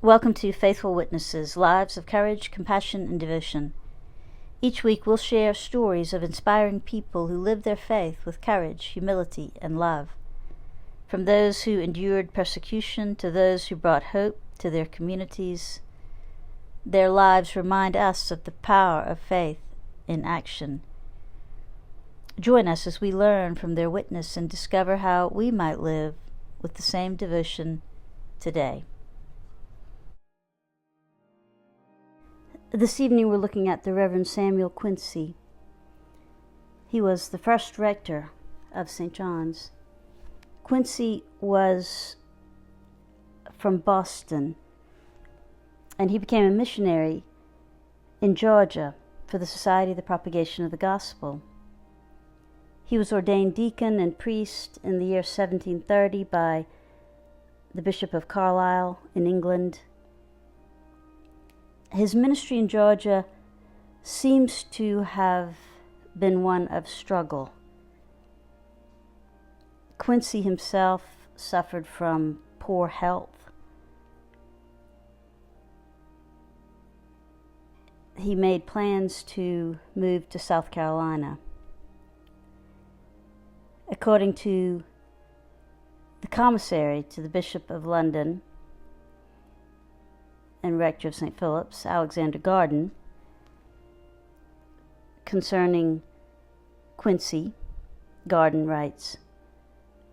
Welcome to Faithful Witnesses, Lives of Courage, Compassion, and Devotion. Each week we'll share stories of inspiring people who lived their faith with courage, humility, and love. From those who endured persecution to those who brought hope to their communities, their lives remind us of the power of faith in action. Join us as we learn from their witness and discover how we might live with the same devotion today. This evening we're looking at the Reverend Samuel Quincy. He was the first rector of St. John's. Quincy was from Boston, and he became a missionary in Georgia for the Society of the Propagation of the Gospel. He was ordained deacon and priest in the year 1730 by the Bishop of Carlisle in England. His ministry in Georgia seems to have been one of struggle. Quincy himself suffered from poor health. He made plans to move to South Carolina. According to the commissary to the Bishop of London and rector of St. Philip's, Alexander Garden, concerning Quincy, Garden writes,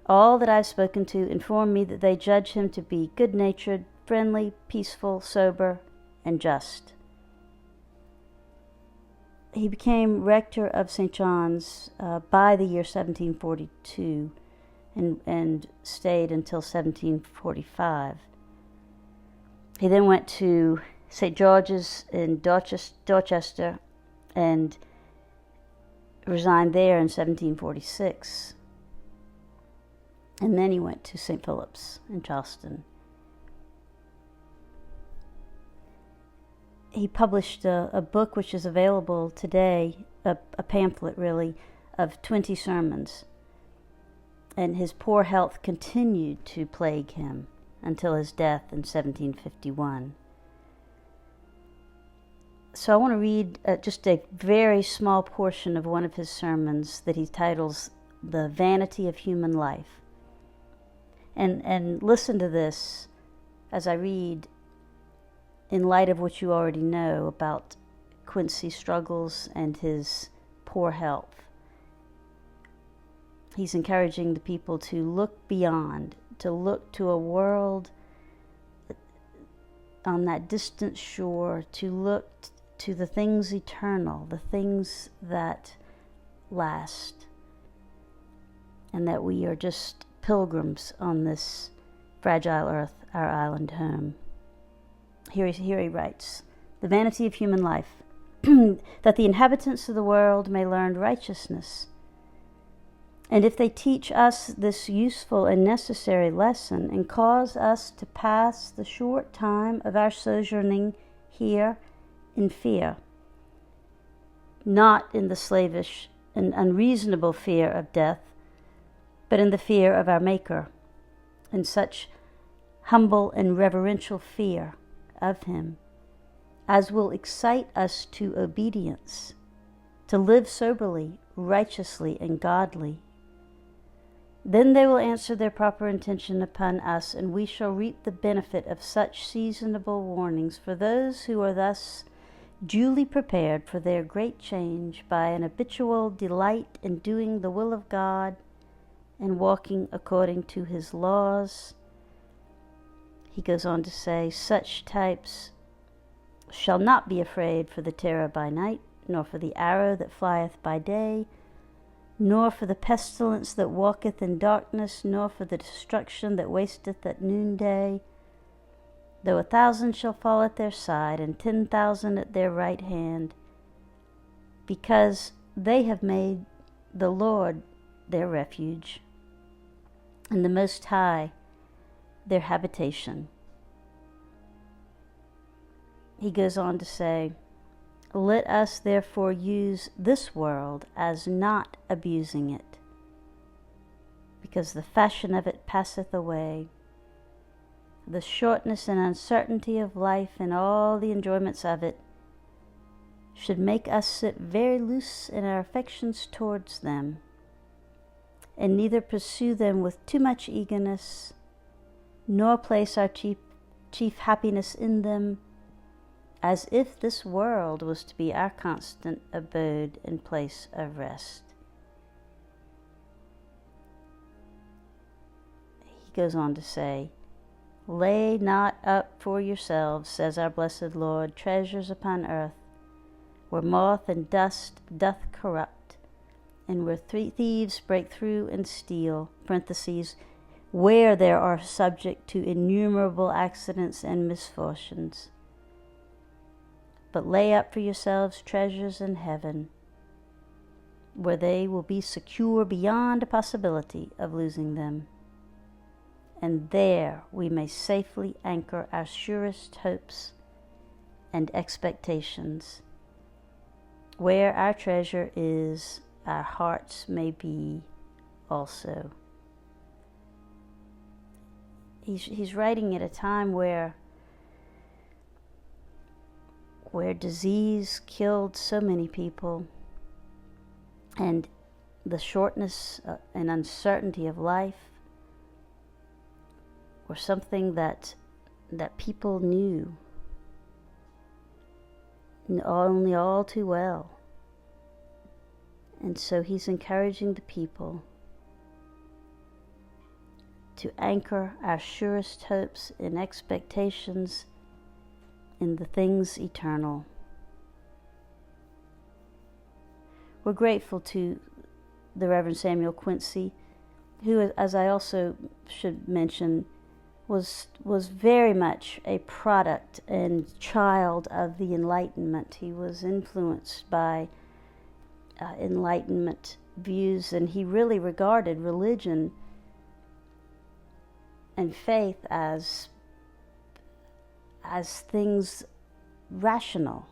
"All that I've spoken to inform me that they judge him to be good-natured, friendly, peaceful, sober, and just." He became rector of St. John's by the year 1742 and stayed until 1745. He then went to St. George's in Dorchester and resigned there in 1746. And then he went to St. Philip's in Charleston. He published a book which is available today, a pamphlet really, of 20 sermons. And his poor health continued to plague him until his death in 1751. So I want to read just a very small portion of one of his sermons that he titles "The Vanity of Human Life." And listen to this as I read in light of what you already know about Quincy's struggles and his poor health. He's encouraging the people to look beyond, to look to a world on that distant shore, to look to the things eternal, the things that last, and that we are just pilgrims on this fragile earth, our island home. Here he writes, "The vanity of human life, that the inhabitants of the world may learn righteousness. And if they teach us this useful and necessary lesson, and cause us to pass the short time of our sojourning here in fear, not in the slavish and unreasonable fear of death, but in the fear of our Maker, in such humble and reverential fear of Him, as will excite us to obedience, to live soberly, righteously, and godly, then they will answer their proper intention upon us, and we shall reap the benefit of such seasonable warnings for those who are thus duly prepared for their great change by an habitual delight in doing the will of God and walking according to His laws." He goes on to say, "Such types shall not be afraid for the terror by night, nor for the arrow that flieth by day, nor for the pestilence that walketh in darkness, nor for the destruction that wasteth at noonday. Though 1,000 shall fall at their side, and 10,000 at their right hand, because they have made the Lord their refuge, and the Most High their habitation." He goes on to say, "Let us therefore use this world as not abusing it, because the fashion of it passeth away. the shortness and uncertainty of life and all the enjoyments of it should make us sit very loose in our affections towards them, and neither pursue them with too much eagerness, nor place our chief happiness in them, as if this world was to be our constant abode and place of rest. He goes on to say, "Lay not up for yourselves, says our blessed Lord, treasures upon earth, where moth and dust doth corrupt, and where thieves break through and steal," parentheses, "where there are subject to innumerable accidents and misfortunes. But lay up for yourselves treasures in heaven, where they will be secure beyond a possibility of losing them. And there we may safely anchor our surest hopes and expectations. Where our treasure is, our hearts may be also." He's writing at a time where disease killed so many people, and the shortness and uncertainty of life were something that people knew only all too well. And so he's encouraging the people to anchor our surest hopes and expectations in the things eternal. We're grateful to the Reverend Samuel Quincy, who, as I also should mention, was very much a product and child of the Enlightenment. He was influenced by Enlightenment views, and he really regarded religion and faith as things rational,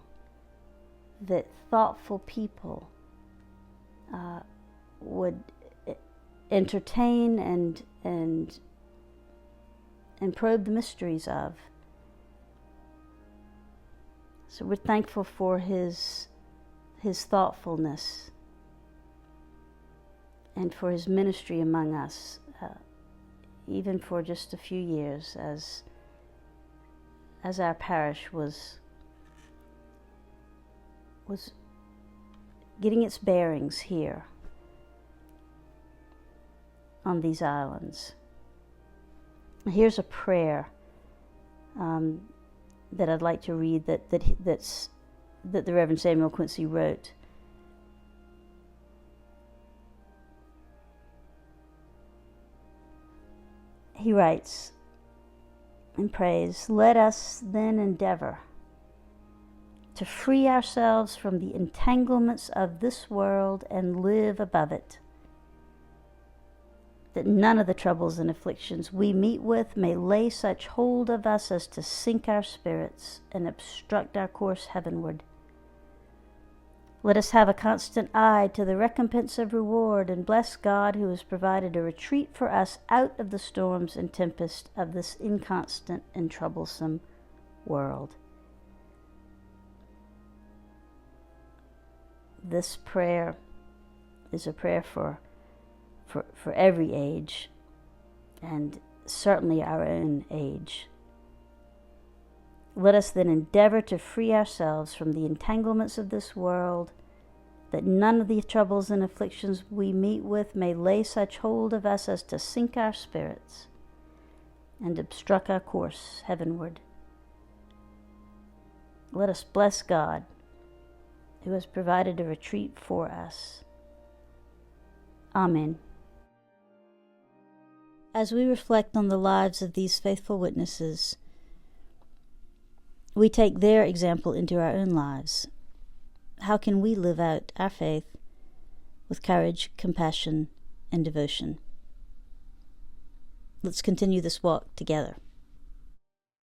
that thoughtful people would entertain and probe the mysteries of. So we're thankful for his thoughtfulness and for his ministry among us, even for just a few years as our parish was getting its bearings here on these islands. Here's a prayer that I'd like to read that the Reverend Samuel Quincy wrote. He writes and prays, "Let us then endeavor to free ourselves from the entanglements of this world and live above it, that none of the troubles and afflictions we meet with may lay such hold of us as to sink our spirits and obstruct our course heavenward. Let us have a constant eye to the recompense of reward, and bless God who has provided a retreat for us out of the storms and tempests of this inconstant and troublesome world." This prayer is a prayer for every age, and certainly our own age. Let us then endeavor to free ourselves from the entanglements of this world, that none of the troubles and afflictions we meet with may lay such hold of us as to sink our spirits and obstruct our course heavenward. Let us bless God, who has provided a retreat for us. Amen. As we reflect on the lives of these faithful witnesses, we take their example into our own lives. How can we live out our faith with courage, compassion, and devotion? Let's continue this walk together.